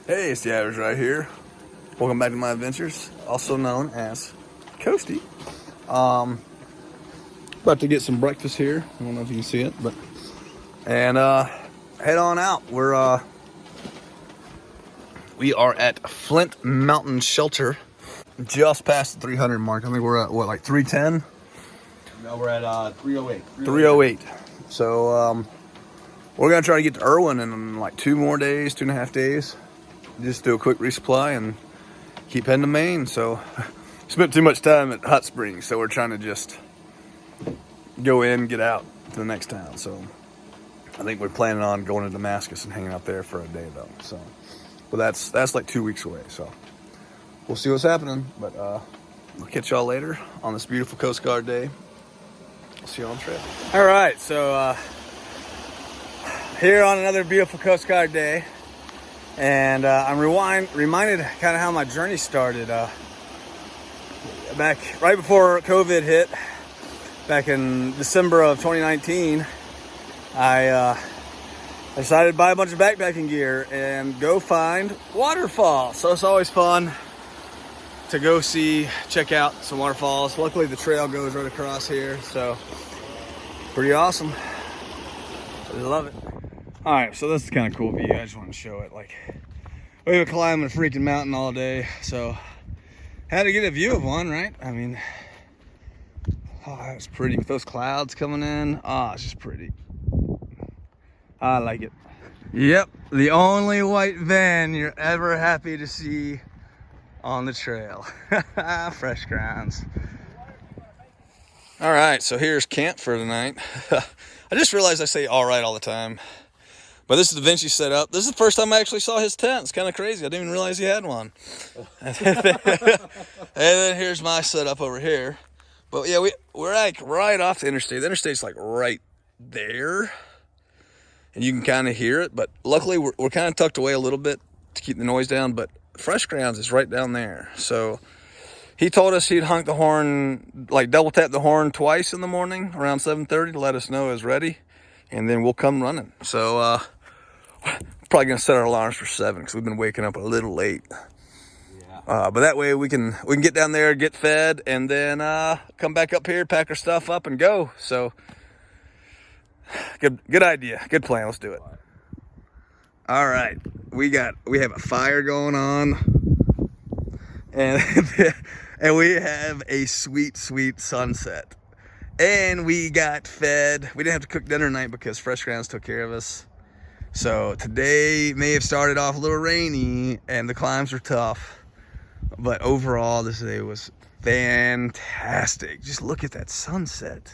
Hey, it's the Average right here. Welcome back to my adventures, also known as Coasty. About to get some breakfast here. I don't know if you can see it, but and head on out. We are at Flint Mountain Shelter, just past the 300 mark. I think we're at what, like 310? No, we're at 308. 308. So we're gonna try to get to Erwin in like 2.5 days. Just do a quick resupply and keep heading to Maine. So spent too much time at Hot Springs, so we're trying to just go in, get out to the next town. So I think we're planning on going to Damascus and hanging out there for a day though. So, but that's like 2 weeks away. So we'll see what's happening. But I'll catch y'all later on this beautiful Coast Guard day. I'll see you on the trail. All right, so here on another beautiful Coast Guard day. And I'm reminded kind of how my journey started. Back right before COVID hit, back in December of 2019, I decided to buy a bunch of backpacking gear and go find waterfalls. So it's always fun to go check out some waterfalls. Luckily the trail goes right across here, so pretty awesome. I love it. All right, so this is kind of cool view. I just want to show it. Like, we've been climbing a freaking mountain all day, so had to get a view of one, right? I mean, oh, that's pretty with those clouds coming in. Oh, it's just pretty. I like it. Yep, the only white van you're ever happy to see on the trail. Fresh grounds. All right, so here's camp for the night. I just realized I say all right all the time. But this is the Vinci setup. This is the first time I actually saw his tent. It's kind of crazy. I didn't even realize he had one. And then here's my setup over here. But yeah, we're like right off the interstate. The interstate's like right there. And you can kind of hear it. But luckily, we're kind of tucked away a little bit to keep the noise down. But Fresh Grounds is right down there. So he told us he'd honk the horn, like double tap the horn twice in the morning around 7:30 to let us know it was ready. And then we'll come running. So, probably gonna set our alarms for 7 because we've been waking up a little late. Yeah. But that way we can get down there, get fed, and then come back up here, pack our stuff up, and go. So good idea, good plan. Let's do it. All right, we have a fire going on, and and we have a sweet sunset, and we got fed. We didn't have to cook dinner tonight because Fresh Grounds took care of us. So today may have started off a little rainy and the climbs were tough, but overall this day was fantastic. Just look at that sunset.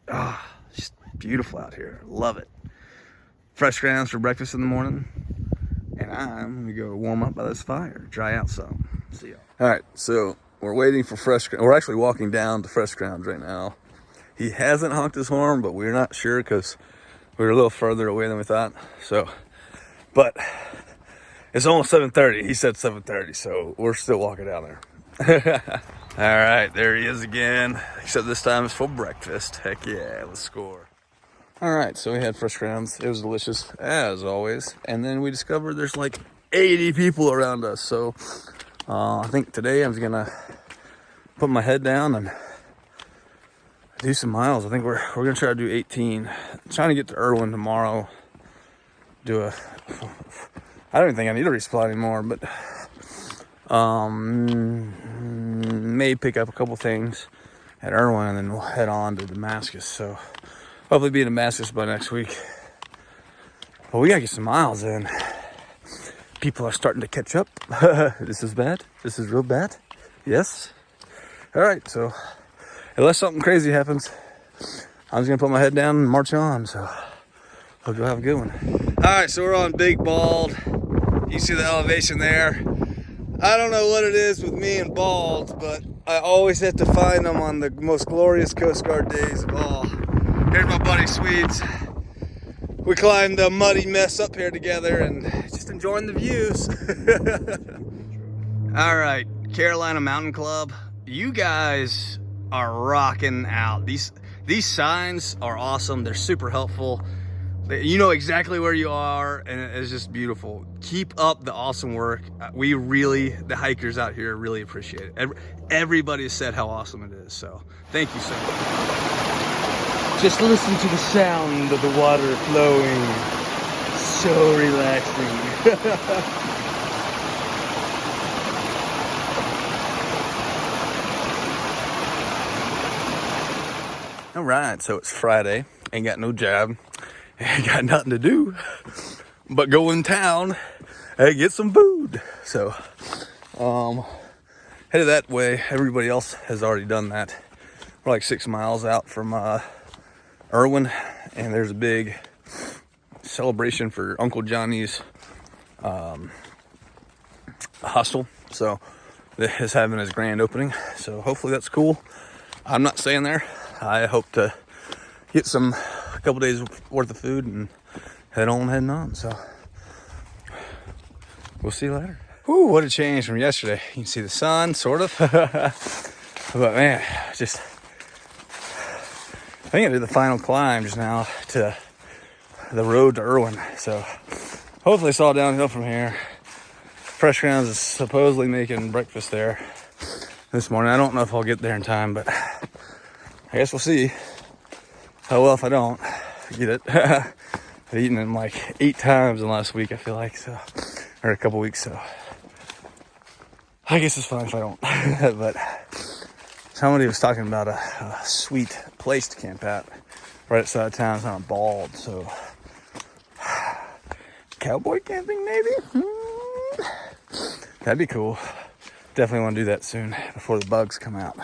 Ah, just beautiful out here. Love it. Fresh Grounds for breakfast in the morning, and I'm gonna go warm up by this fire, dry out some. See y'all. All right, so we're waiting for Fresh Grounds. We're actually walking down to Fresh Grounds right now. He hasn't honked his horn, but we're not sure because we were a little further away than we thought. So, but it's almost 7:30. He said 7:30, so we're still walking down there. All right, there he is again. Except this time it's for breakfast. Heck yeah, let's score. All right, so we had Fresh Grounds. It was delicious, as always. And then we discovered there's like 80 people around us. So I think today I'm gonna put my head down and do some miles. I think we're gonna try to do 18. I'm trying to get to Erwin tomorrow. I don't even think I need to resupply anymore, but may pick up a couple things at Erwin and then we'll head on to Damascus. So hopefully be in Damascus by next week. But we gotta get some miles in. People are starting to catch up. This is bad. This is real bad. Yes. All right, so unless something crazy happens, I'm just gonna put my head down and march on. So hope you'll have a good one. All right, so we're on Big Bald. You see the elevation there. I don't know what it is with me and balds, but I always have to find them on the most glorious Coast Guard days of all. Here's my buddy Swedes. We climbed a muddy mess up here together and just enjoying the views. All right, Carolina Mountain Club. You guys are rocking out. These signs are awesome. They're super helpful. You know exactly where you are, and it's just beautiful. Keep up the awesome work. We really, the hikers out here really appreciate it. Everybody has said how awesome it is, so thank you so much. Just listen to the sound of the water flowing. So relaxing. All right, so it's Friday. Ain't got no job. Ain't got nothing to do but go in town and get some food. So, headed that way. Everybody else has already done that. We're like 6 miles out from Erwin, and there's a big celebration for Uncle Johnny's hostel. So, this is having his grand opening. So, hopefully that's cool. I'm not staying there. I hope to get a couple days worth of food and heading on. So we'll see you later. Whew, what a change from yesterday. You can see the sun, sort of. But man, I think I did the final climb just now to the road to Erwin. So hopefully it's all downhill from here. Fresh Grounds is supposedly making breakfast there this morning. I don't know if I'll get there in time, but I guess we'll see. Oh well, if I don't get it. I've eaten them like 8 times in the last week, I feel like, so, or a couple weeks, so I guess it's fine if I don't. But somebody was talking about a sweet place to camp at right outside of town. It's on a bald, so cowboy camping maybe? That'd be cool. Definitely want to do that soon before the bugs come out.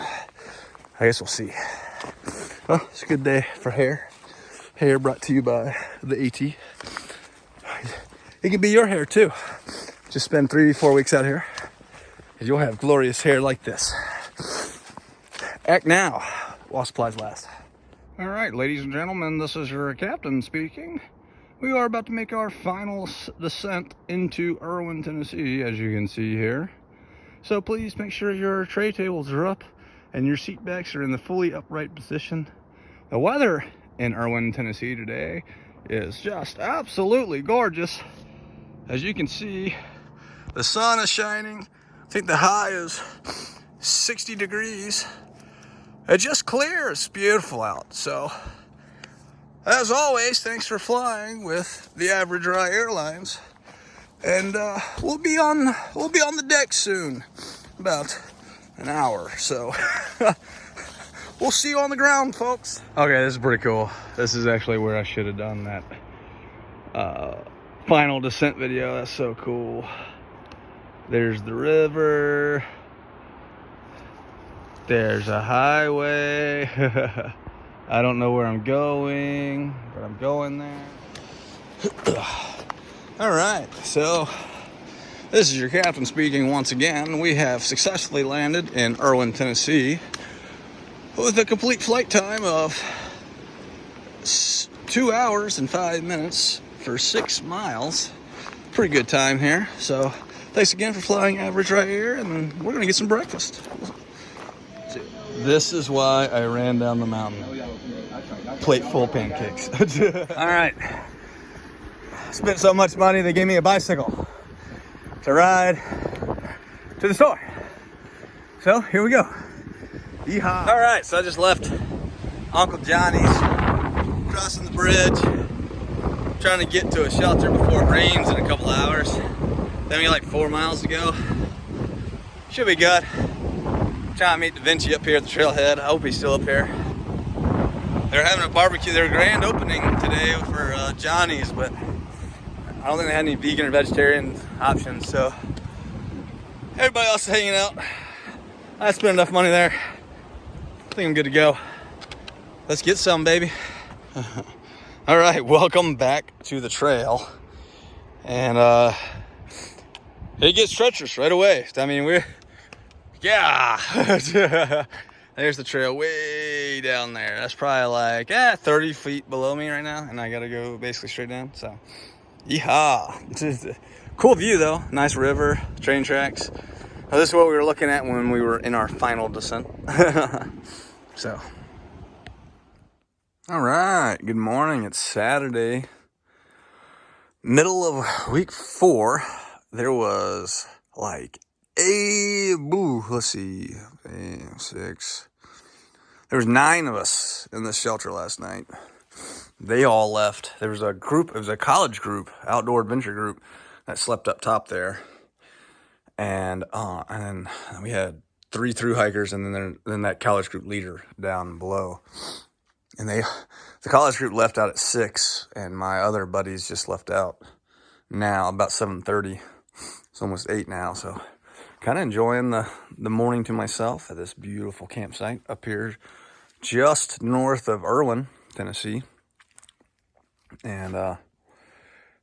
I guess we'll see. Well, it's a good day for hair. Hair brought to you by the AT. It can be your hair too. Just spend 3-4 weeks out here, and you'll have glorious hair like this. Act now while supplies last. All right, ladies and gentlemen, this is your captain speaking. We are about to make our final descent into Erwin, Tennessee, as you can see here. So please make sure your tray tables are up and your seat backs are in the fully upright position. The weather in Erwin, Tennessee today is just absolutely gorgeous. As you can see, the sun is shining. I think the high is 60 degrees. It's just clear. It's beautiful out. So, as always, thanks for flying with the Average Rye Airlines. And we'll be on the deck soon, about an hour. So, we'll see you on the ground, folks. Okay, this is pretty cool. This is actually where I should have done that final descent video. That's so cool. There's the river. There's a highway. I don't know where I'm going, but I'm going there. All right, so this is your captain speaking once again. We have successfully landed in Erwin, Tennessee with a complete flight time of 2 hours and 5 minutes for 6 miles. Pretty good time here. So thanks again for flying Average right here, and we're gonna get some breakfast. This is why I ran down the mountain. Plate full of pancakes. All right. Spent so much money, they gave me a bicycle to ride to the store. So here we go. Yeehaw. All right, so I just left Uncle Johnny's, crossing the bridge, trying to get to a shelter before it rains in a couple hours. Then we got like 4 miles to go. Should be good. Trying to meet Da Vinci up here at the trailhead. I hope he's still up here. They're having a barbecue, their grand opening today for Johnny's, but I don't think they had any vegan or vegetarian options, so everybody else is hanging out. I spent enough money there. I think I'm good to go. Let's get some, baby. All right, welcome back to the trail. And it gets treacherous right away. I mean, there's the trail way down there. That's probably like 30 feet below me right now, and I gotta go basically straight down. So, yeehaw. Cool view though, nice river, train tracks. Now, this is what we were looking at when we were in our final descent. So, all right, good morning. It's Saturday. Middle of week 4, there was like let's see, 6. There was 9 of us in this shelter last night. They all left. There was a group, it was a college group, outdoor adventure group that slept up top there. And then we had 3 through hikers and then that college group leader down below. And the college group left out at 6, and my other buddies just left out now about 7:30. It's almost 8 now, so kind of enjoying the morning to myself at this beautiful campsite up here just north of Erwin, Tennessee. And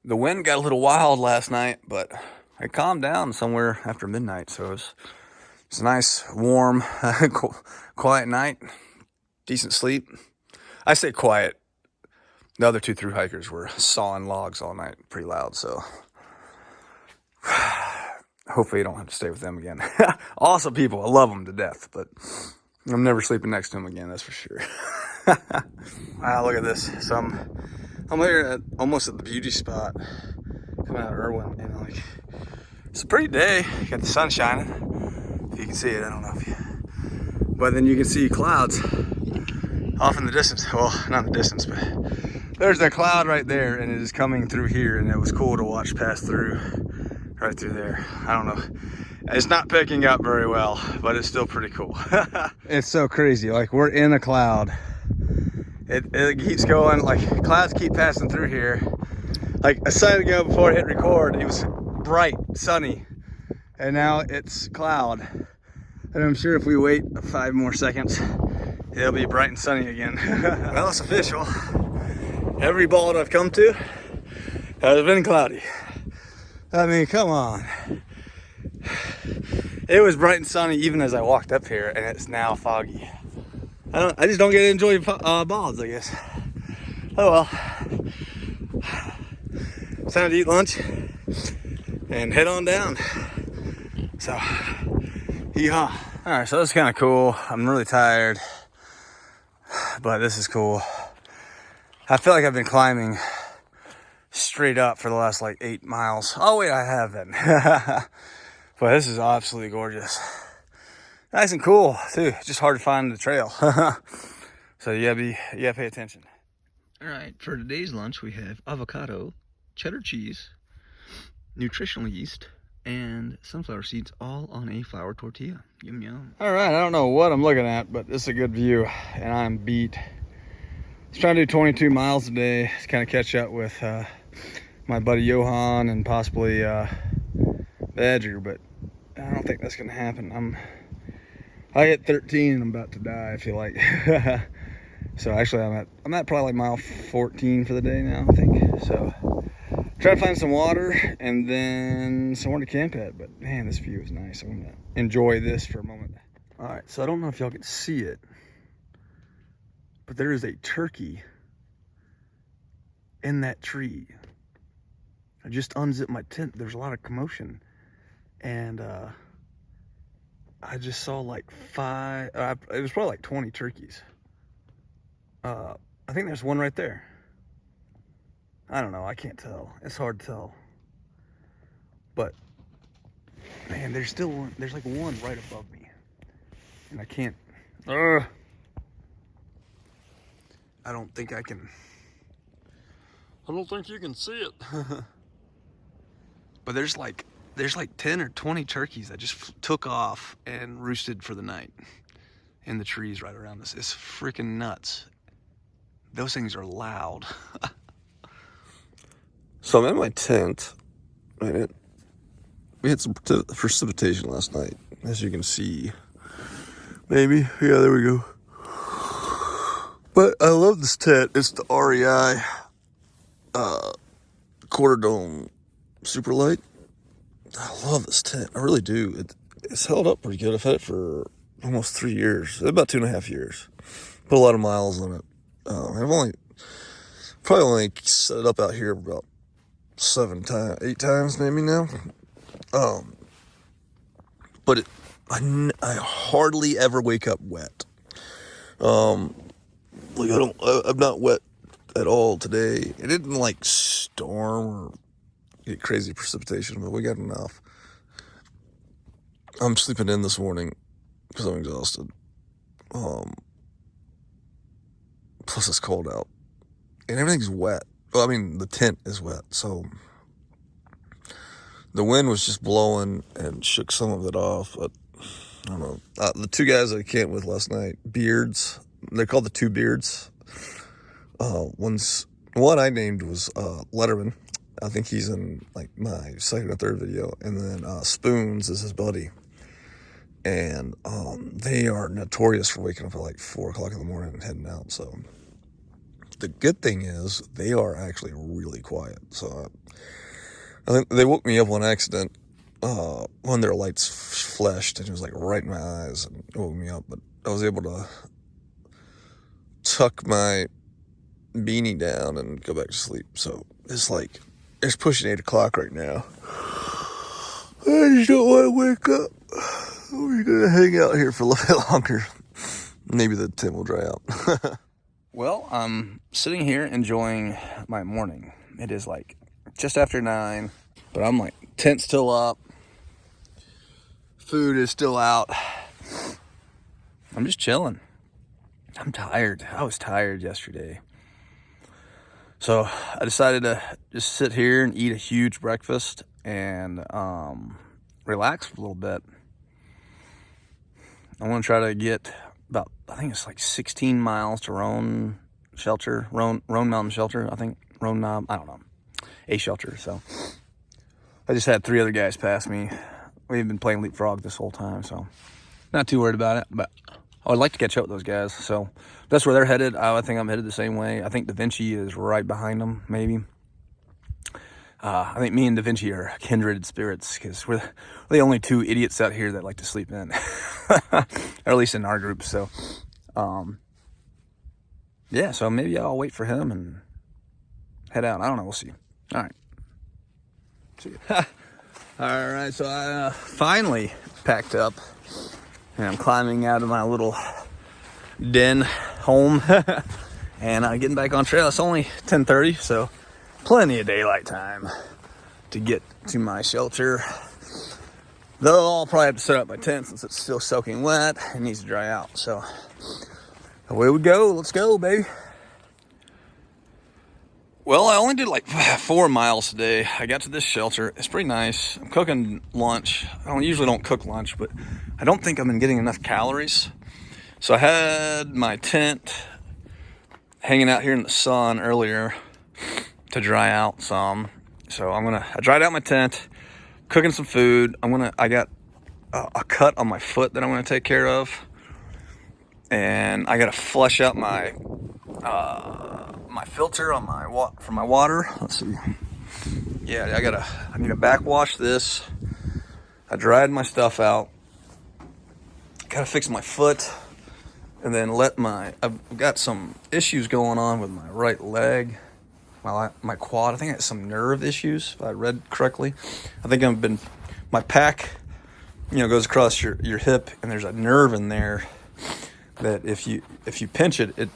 the wind got a little wild last night, but it calmed down somewhere after midnight, so it's a nice, warm, quiet night, decent sleep. I say quiet. The other 2 through hikers were sawing logs all night, pretty loud, so hopefully you don't have to stay with them again. Awesome people, I love them to death, but I'm never sleeping next to them again, that's for sure. Wow, look at this. So I'm here almost at the beauty spot coming out of Erwin, and like, it's a pretty day. You got the sun shining, if you can see it. I don't know if you, but then you can see clouds off in the distance. Well, not in the distance, but there's that cloud right there, and it is coming through here, and it was cool to watch pass through, right through there. I don't know. It's not picking up very well, but it's still pretty cool. It's so crazy. Like, we're in a cloud. It keeps going, like, clouds keep passing through here. Like, a second ago before I hit record, it was bright, sunny, and now it's cloud. And I'm sure if we wait 5 more seconds, it'll be bright and sunny again. Well, it's official. Every bald I've come to has been cloudy. I mean, come on. It was bright and sunny even as I walked up here, and it's now foggy. I just don't get to enjoy balds, I guess. Oh well. It's time to eat lunch and head on down. So, yeehaw. Alright, so that's kind of cool. I'm really tired, but this is cool. I feel like I've been climbing straight up for the last like 8 miles. Oh wait, I haven't. But this is absolutely gorgeous. Nice and cool too. Just hard to find the trail. So you gotta pay attention. All right, for today's lunch we have avocado, cheddar cheese, nutritional yeast, and sunflower seeds, all on a flour tortilla. Yum yum. All right, I don't know what I'm looking at, but this is a good view, and I'm beat. I was trying to do 22 miles a day to kind of catch up with my buddy Johan and possibly Badger, but I don't think that's gonna happen. I hit 13 and I'm about to die, I feel like. So actually I'm at probably like mile 14 for the day now, I think. So try to find some water and then somewhere to camp at. But man, this view is nice. I'm gonna enjoy this for a moment. All right, so I don't know if y'all can see it, but there is a turkey in that tree. I just unzipped my tent. There's a lot of commotion, and I just saw like 5, it was probably like 20 turkeys. I think there's one right there. I don't know, I can't tell. It's hard to tell. But, man, there's still one, there's like one right above me. And I can't, I don't think you can see it. But there's like 10 or 20 turkeys that just took off and roosted for the night in the trees right around us. It's freaking nuts. Those things are loud. So I'm in my tent. Right? We had some precipitation last night, as you can see. Maybe. Yeah, there we go. But I love this tent. It's the REI quarter dome super light. I love this tent. I really do. It's held up pretty good. I've had it for almost 3 years. About 2.5 years. Put a lot of miles on it. I've probably only set it up out here about 8 times maybe now. But I hardly ever wake up wet. I'm not wet at all today. It didn't like storm or get crazy precipitation, but we got enough. I'm sleeping in this morning because I'm exhausted. Plus it's cold out. And everything's wet. Well, I mean, the tent is wet, so the wind was just blowing and shook some of it off, but I don't know. The two guys I camped with last night, Beards, they're called the Two Beards. One I named was Letterman. I think he's in like my second or third video. And then Spoons is his buddy. And they are notorious for waking up at like 4 o'clock in the morning and heading out, so the good thing is they are actually really quiet. So I think they woke me up on accident when their lights flashed, and it was like right in my eyes and it woke me up. But I was able to tuck my beanie down and go back to sleep. So it's pushing 8 o'clock right now. I just don't want to wake up. We're gonna hang out here for a little bit longer. Maybe the tent will dry out. Well, I'm sitting here enjoying my morning. It is like just after 9, but I'm like, tent's still up. Food is still out. I'm just chilling. I'm tired. I was tired yesterday. So I decided to just sit here and eat a huge breakfast and relax for a little bit. I want to try to get about, I think it's like 16 miles to Roan Mountain Shelter, I think. I don't know. A shelter, so. I just had 3 other guys pass me. We've been playing leapfrog this whole time, so not too worried about it, but I would like to catch up with those guys. So that's where they're headed. I think I'm headed the same way. I think Da Vinci is right behind them, maybe. I think me and Da Vinci are kindred spirits because we're the only 2 idiots out here that like to sleep in, or at least in our group. So, yeah, so maybe I'll wait for him and head out. I don't know. We'll see. All right. See you. All right. So I finally packed up and I'm climbing out of my little den home and getting back on trail. It's only 10:30, so plenty of daylight time to get to my shelter. Though I'll probably have to set up my tent since it's still soaking wet. It needs to dry out. So away we go. Let's go, baby. Well, I only did like 4 miles today. I got to this shelter. It's pretty nice. I'm cooking lunch. I usually don't cook lunch, but I don't think I've been getting enough calories. So I had my tent hanging out here in the sun earlier to dry out some. So I dried out my tent, cooking some food. I got a cut on my foot that I'm gonna take care of. And I gotta flush out my filter on for my water. Let's see. Yeah, I need to backwash this. I dried my stuff out. Gotta fix my foot. And then I've got some issues going on with my right leg. My quad, I think I had some nerve issues, if I read correctly. I think my pack, goes across your hip, and there's a nerve in there that if you pinch it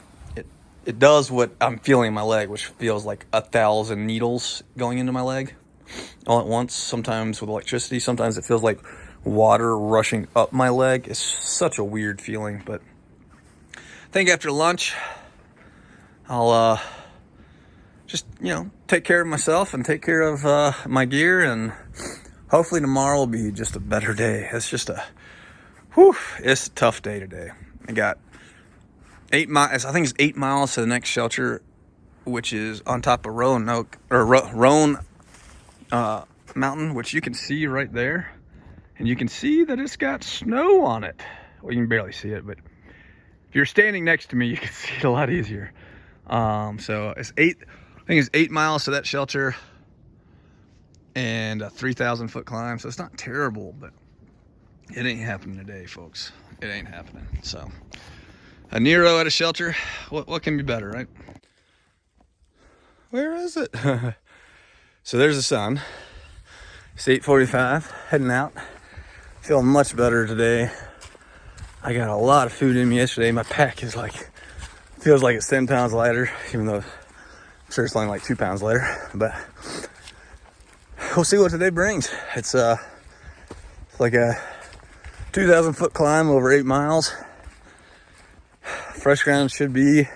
does what I'm feeling in my leg, which feels like 1,000 needles going into my leg all at once. Sometimes with electricity, sometimes it feels like water rushing up my leg. It's such a weird feeling, but I think after lunch, I'll just, take care of myself and take care of my gear, and hopefully tomorrow will be just a better day. It's just it's a tough day today. I got 8 miles, I think it's 8 miles to the next shelter, which is on top of Roan Mountain, which you can see right there. And you can see that it's got snow on it. Well, you can barely see it, but if you're standing next to me, you can see it a lot easier. So it's 8 miles to that shelter and a 3,000 foot climb. So it's not terrible, but it ain't happening today, folks. It ain't happening. So a Nero at a shelter, what can be better, right? Where is it? So there's the sun. It's 8:45, heading out. Feeling much better today. I got a lot of food in me yesterday. My pack is feels like it's 10 pounds lighter, even though I'm sure it's only like 2 pounds lighter. But we'll see what today brings. It's like a 2,000 foot climb over 8 miles. Fresh ground should be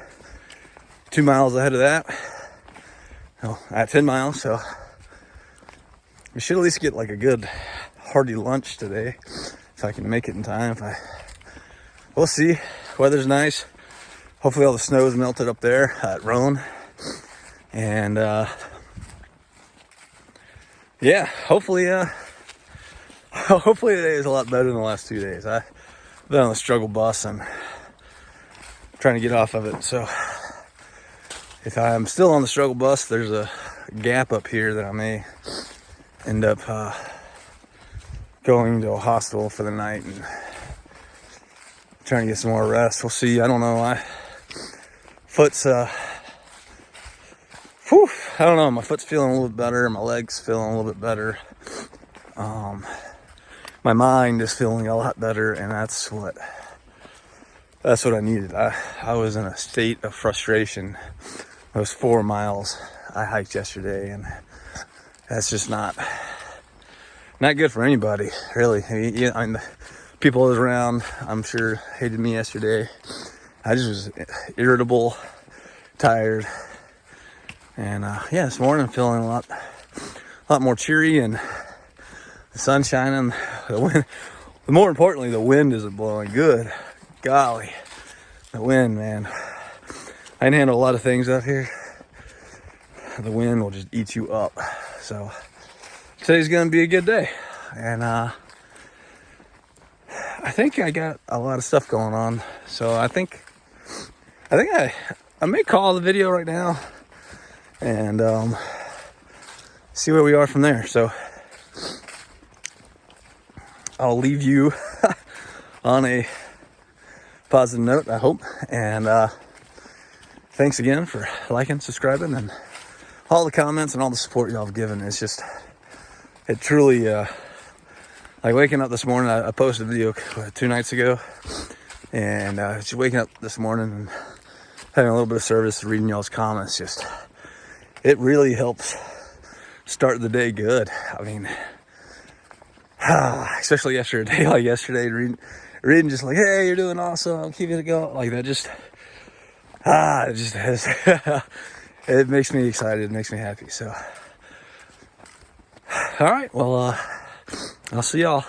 2 miles ahead of that. At 10 miles, so we should at least get like a good hearty lunch today if I can make it in time. We'll see. Weather's nice. Hopefully all the snow is melted up there at Roan. And yeah, hopefully today is a lot better than the last 2 days. I've been on the struggle bus and trying to get off of it. So if I'm still on the struggle bus, there's a gap up here that I may end up going to a hostel for the night and trying to get some more rest. We'll see. I don't know. My foot's I don't know. My foot's feeling a little bit better. My legs feeling a little bit better. My mind is feeling a lot better, and that's what I needed. I was in a state of frustration. Those 4 miles I hiked yesterday, and that's just not good for anybody, really. I mean, the people I was around, I'm sure, hated me yesterday. I just was irritable, tired, and this morning I'm feeling a lot more cheery, and the sun's shining. The wind, more importantly, the wind isn't blowing. Good golly, the wind, man. I can handle a lot of things out here. The wind will just eat you up. So today's gonna be a good day, and I think I got a lot of stuff going on. So I think I may call the video right now and see where we are from there. So I'll leave you on a positive note, I hope, and thanks again for liking, subscribing, and all the comments and all the support y'all have given. It's just, it truly, like waking up this morning, I posted a video 2 nights ago, and just waking up this morning and having a little bit of service, reading y'all's comments, just, it really helps start the day good. I mean, especially after a day like yesterday, reading just like, hey, you're doing awesome, keep it going, like that just, it just has, it makes me excited, it makes me happy. So, all right, well, I'll see y'all.